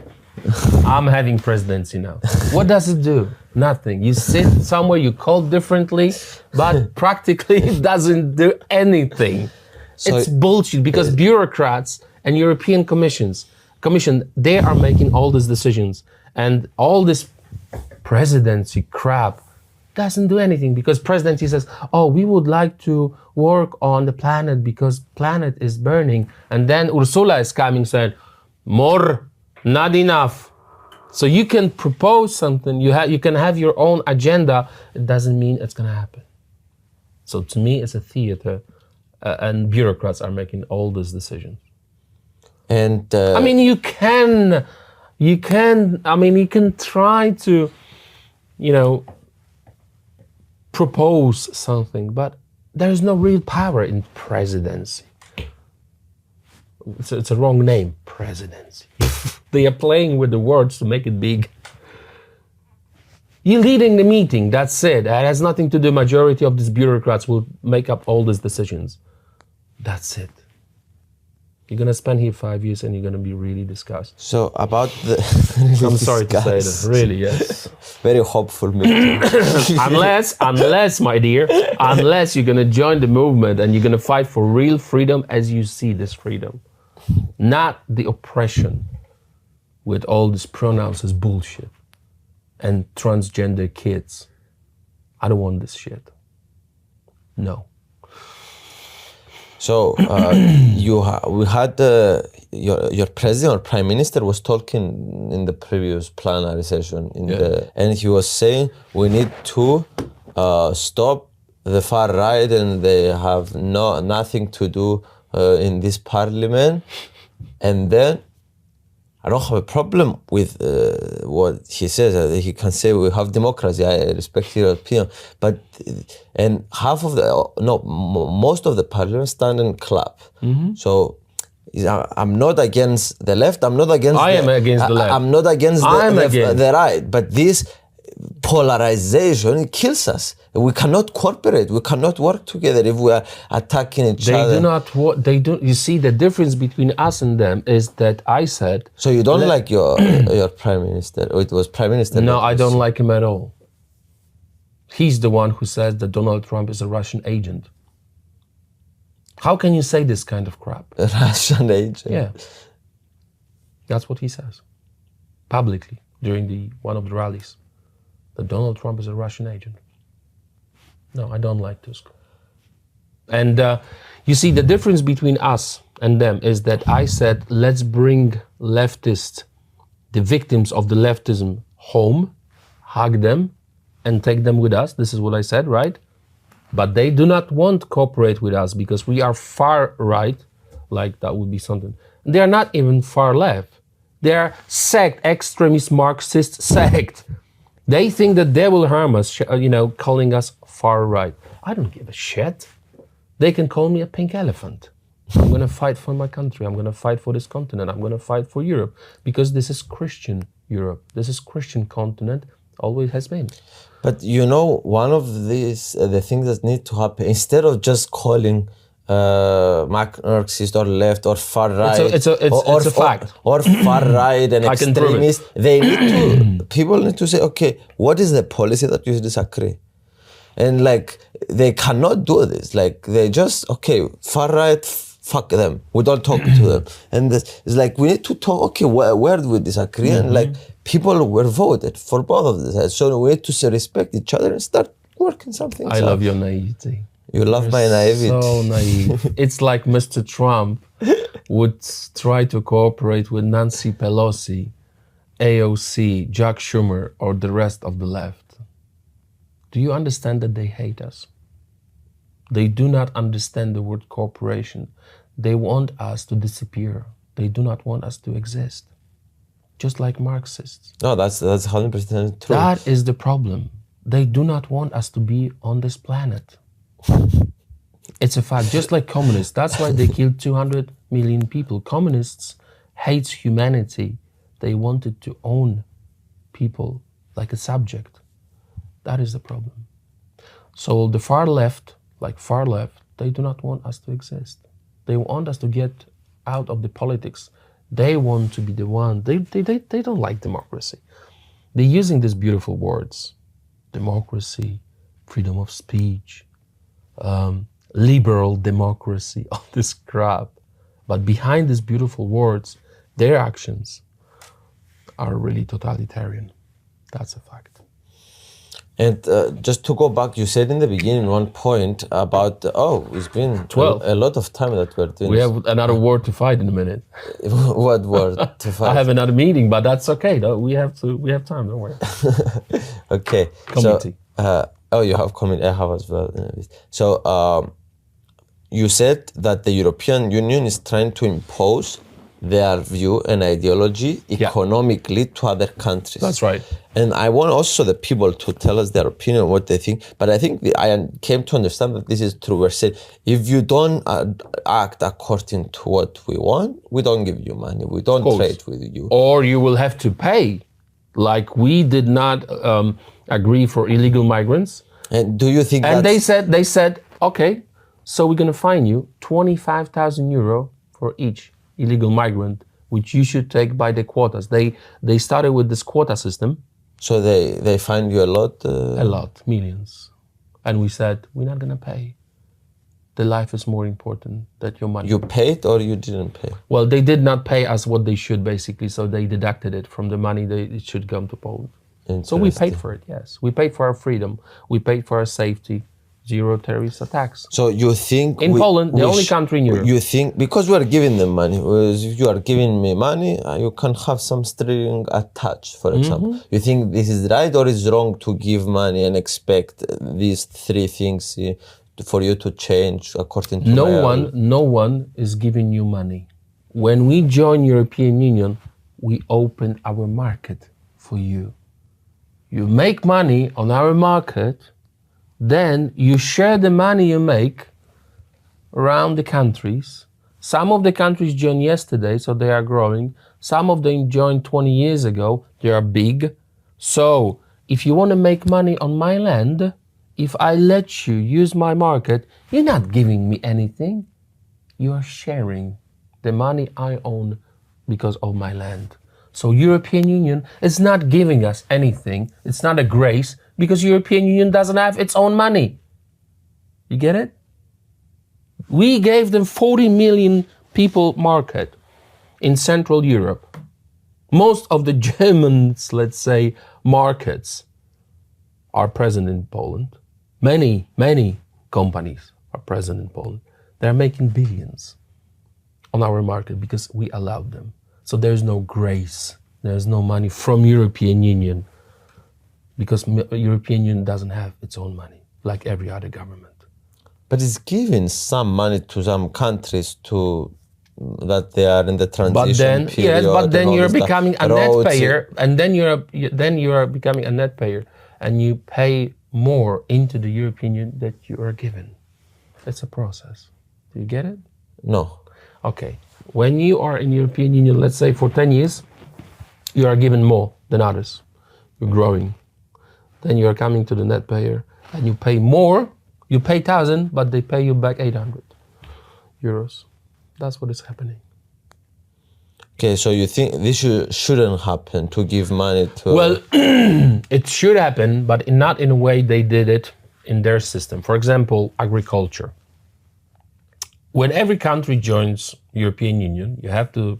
I'm having presidency now. What does it do? Nothing. You sit somewhere, you call differently, but practically it doesn't do anything. It's bullshit because bureaucrats and European Commission, they are making all these decisions, and all this presidency crap doesn't do anything because presidency says, oh, we would like to work on the planet because planet is burning. And then Ursula is coming saying, more, not enough. So you can propose something, you can have your own agenda. It doesn't mean it's gonna happen. So to me, it's a theater, and bureaucrats are making all these decisions. And I mean, you can try to, propose something, but there's no real power in presidency. It's a wrong name, presidency. They are playing with the words to make it big. You're leading the meeting, that's it. It has nothing to do, majority of these bureaucrats will make up all these decisions. That's it. You're gonna spend here 5 years and you're gonna be really disgusted. so about the... I'm sorry to say that, really, yes. Very hopeful meeting. unless, my dear, unless you're gonna join the movement and you're gonna fight for real freedom as you see this freedom. Not the oppression with all these pronouns as bullshit and transgender kids. I don't want this shit. No. So we had your president or prime minister was talking in the previous plenary session and he was saying we need to stop the far right and they have nothing to do in this parliament. And then I don't have a problem with what he says. He can say we have democracy. I respect your opinion, but most of the parliament stand and clap. So I'm not against the left. I'm not against. I am against the left. I'm not against the right. But this polarization, it kills us. We cannot cooperate. We cannot work together if we are attacking each other. They do. You see, the difference between us and them is that I said. So you don't like your prime minister? Or it was prime minister? No, I don't like him at all. He's the one who says that Donald Trump is a Russian agent. How can you say this kind of crap? A Russian agent? Yeah. That's what he says publicly during one of the rallies. That Donald Trump is a Russian agent. No, I don't like Tusk. And you see, the difference between us and them is that I said, let's bring leftists, the victims of the leftism, home, hug them, and take them with us. This is what I said, right? But they do not want to cooperate with us because we are far right, like that would be something. They are not even far left. They are sect, extremist Marxist sect. They think that they will harm us, calling us far right. I don't give a shit. They can call me a pink elephant. I'm going to fight for my country. I'm going to fight for this continent. I'm going to fight for Europe because this is Christian Europe. This is Christian continent, always has been. But one of these, the things that need to happen, instead of just calling Marxist or left or far right, it's a fact. Or far right and extremist, people need to say, okay, what is the policy that you disagree? And they cannot do this. They just, okay, far right, fuck them. We don't talk to them. And it's we need to talk, okay, where do we disagree? Mm-hmm. And people were voted for both of this. So we need to respect each other and start working something out. I love your naivety. You love my naivety. So naive. It's like Mr. Trump would try to cooperate with Nancy Pelosi, AOC, Jack Schumer, or the rest of the left. Do you understand that they hate us? They do not understand the word cooperation. They want us to disappear. They do not want us to exist. Just like Marxists. No, that's 100% true. That is the problem. They do not want us to be on this planet. It's a fact, just like communists. That's why they killed 200 million people. Communists hate humanity. They wanted to own people like a subject. That is the problem. So the far left, They do not want us to exist. They want us to get out of the politics. They want to be the one. They don't like democracy. They're using these beautiful words: democracy, freedom of speech, liberal democracy, all this crap. But behind these beautiful words, their actions are really totalitarian. That's a fact. And just to go back, you said in the beginning one point about, it's been 12. a lot of time that we're doing We this. have another war to fight in a minute. What war to fight? I have another meeting, but that's okay. No, we have time. Don't worry. Okay. Committee. So, you have committee. I have as well. So, you said that the European Union is trying to impose their view and ideology economically to other countries. That's right. And I want also the people to tell us their opinion, what they think. But I think I came to understand that this is true. We're saying, if you don't act according to what we want, we don't give you money. We don't trade with you. Or you will have to pay. Like we did not agree for illegal migrants. And do you think And they said, okay, so we're going to fine you 25,000 euro for each illegal migrant, which you should take by the quotas. They started with this quota system. So they find you a lot? A lot, millions. And we said, we're not going to pay. The life is more important than your money. You paid or you didn't pay? Well, they did not pay us what they should, basically, so they deducted it from the money it should come to Poland. So we paid for it, yes. We paid for our freedom. We paid for our safety. Zero terrorist attacks. So you think in Poland, the only country in Europe. You think because we are giving them money, if you are giving me money, you can have some string attached, for example. You think this is right or is wrong to give money and expect these three things for you to change according to No one is giving you money. When we join European Union, we open our market for you. You make money on our market. Then you share the money you make around the countries. Some of the countries joined yesterday, so they are growing. Some of them joined 20 years ago, they are big. So if you want to make money on my land, if I let you use my market, you're not giving me anything. You are sharing the money I own because of my land. So European Union is not giving us anything. It's not a grace because European Union doesn't have its own money. You get it? We gave them 40 million people market in Central Europe. Most of the Germans, let's say, markets are present in Poland. Many companies are present in Poland. They're making billions on our market because we allowed them. So there's no grace. There's no money from European Union because European Union doesn't have its own money like every other government. But it's giving some money to some countries that they are in the transition period. Yes, but then you're becoming a net payer, and then you're becoming a net payer, and you pay more into the European Union that you are given. It's a process. Do you get it? No. Okay. When you are in European Union, let's say for 10 years, you are given more than others. You're growing. Then you are coming to the net payer and you pay more. You pay 1,000, but they pay you back 800 euros. That's what is happening. Okay, so you think this shouldn't happen, to give money to... Well, it should happen, but not in a way they did it in their system. For example, agriculture. When every country joins European Union, you have to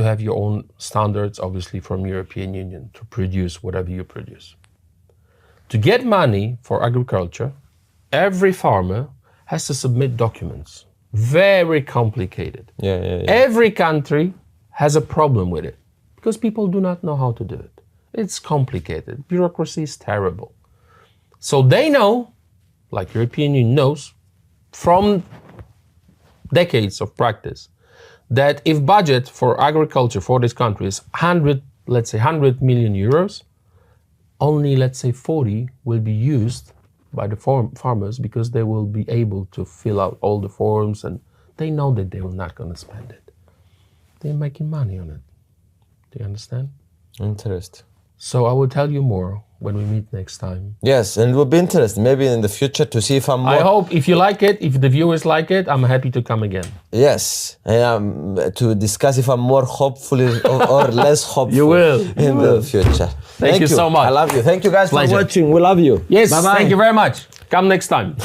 have your own standards, obviously, from European Union to produce whatever you produce. To get money for agriculture, every farmer has to submit documents. Very complicated. Yeah. Every country has a problem with it because people do not know how to do it. It's complicated. Bureaucracy is terrible. So they know, like European Union knows, from decades of practice, that if budget for agriculture for this country is 100 million euros, only, let's say, 40 will be used by the farmers because they will be able to fill out all the forms and they know that they are not going to spend it. They're making money on it. Do you understand? Interesting. So I will tell you more. when we meet next time. Yes, and it will be interesting maybe in the future to see if I'm more... I hope if you like it, if the viewers like it, I'm happy to come again. Yes, to discuss if I'm more hopeful or less hopeful You will. in the future. Thank you so much. I love you. Thank you guys Pleasure. for watching. We love you. Yes, Bye-bye. thank you very much. Come next time.